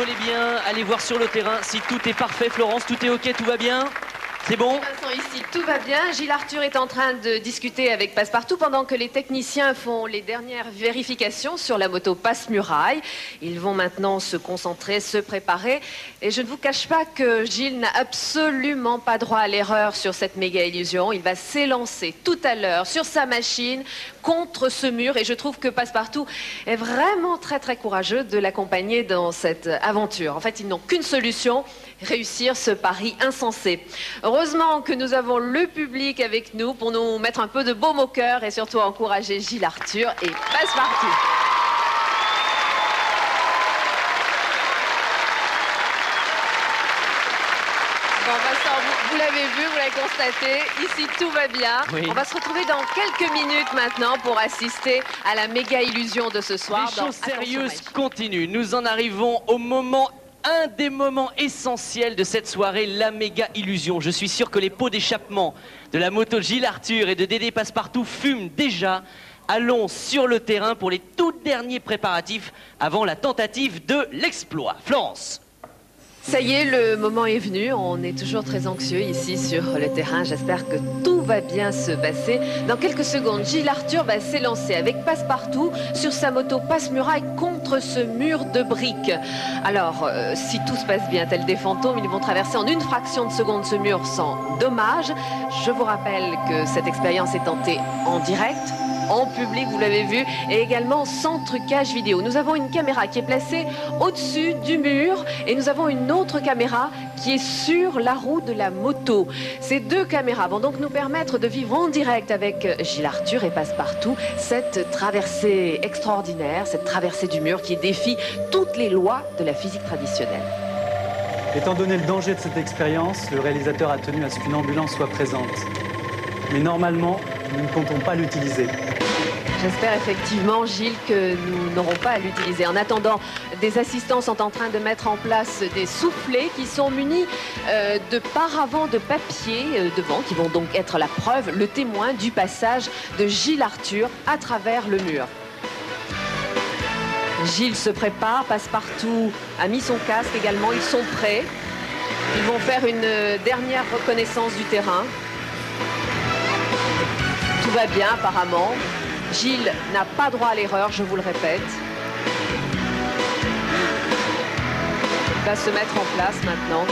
voulez bien aller voir sur le terrain si tout est parfait. Florence, tout est ok, tout va bien? C'est bon? Vincent, ici, tout va bien. Gilles Arthur est en train de discuter avec Passepartout pendant que les techniciens font les dernières vérifications sur la moto Passe-Muraille. Ils vont maintenant se concentrer, se préparer. Et je ne vous cache pas que Gilles n'a absolument pas droit à l'erreur sur cette méga illusion. Il va s'élancer tout à l'heure sur sa machine contre ce mur. Et je trouve que Passepartout est vraiment très très courageux de l'accompagner dans cette aventure. En fait, ils n'ont qu'une solution, réussir ce pari insensé. Heureusement que nous avons le public avec nous pour nous mettre un peu de baume au cœur et surtout encourager Gilles Arthur et Passepartout. Bon, Vincent, vous l'avez vu, vous l'avez constaté, ici tout va bien. Oui. On va se retrouver dans quelques minutes maintenant pour assister à la méga illusion de ce soir. Les choses sérieuses continuent. Nous en arrivons au moment, un des moments essentiels de cette soirée, la méga illusion. Je suis sûr que les pots d'échappement de la moto Gilles Arthur et de Dédé Passepartout fument déjà. Allons sur le terrain pour les tout derniers préparatifs avant la tentative de l'exploit. Florence. Ça y est, le moment est venu. On est toujours très anxieux ici sur le terrain. J'espère que tout va bien se passer. Dans quelques secondes, Gilles Arthur va s'élancer avec Passepartout sur sa moto Passe-Muraille contre ce mur de briques. Alors, si tout se passe bien, tel des fantômes, ils vont traverser en une fraction de seconde ce mur sans dommage. Je vous rappelle que cette expérience est tentée en direct, en public, vous l'avez vu, et également sans trucage vidéo. Nous avons une caméra qui est placée au-dessus du mur et nous avons une autre caméra qui est sur la roue de la moto. Ces deux caméras vont donc nous permettre de vivre en direct avec Gilles Arthur et Passepartout cette traversée extraordinaire, cette traversée du mur qui défie toutes les lois de la physique traditionnelle. Étant donné le danger de cette expérience, le réalisateur a tenu à ce qu'une ambulance soit présente. Mais normalement, nous ne comptons pas l'utiliser. J'espère effectivement, Gilles, que nous n'aurons pas à l'utiliser. En attendant, des assistants sont en train de mettre en place des soufflets qui sont munis de paravents de papier devant, qui vont donc être la preuve, le témoin du passage de Gilles Arthur à travers le mur. Gilles se prépare, Passepartout a mis son casque également, ils sont prêts. Ils vont faire une dernière reconnaissance du terrain. Tout va bien apparemment. Gilles n'a pas droit à l'erreur, je vous le répète. Il va se mettre en place maintenant.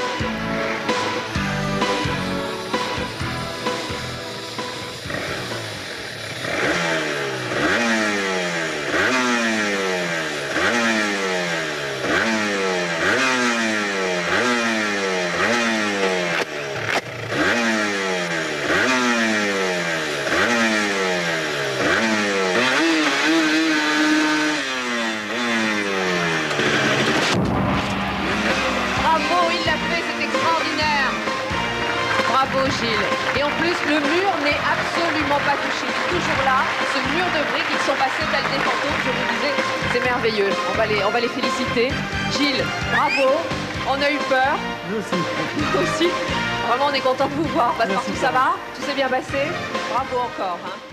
Bravo Gilles. Et en plus, le mur n'est absolument pas touché. Il est toujours là, ce mur de briques, ils sont passés tels des fantômes, je vous disais, c'est merveilleux. On va les féliciter. Gilles, bravo. On a eu peur. Nous aussi. Nous aussi. Vraiment, on est content de vous voir. Passepartout, ça va? Tout s'est bien passé? Bravo encore. Hein.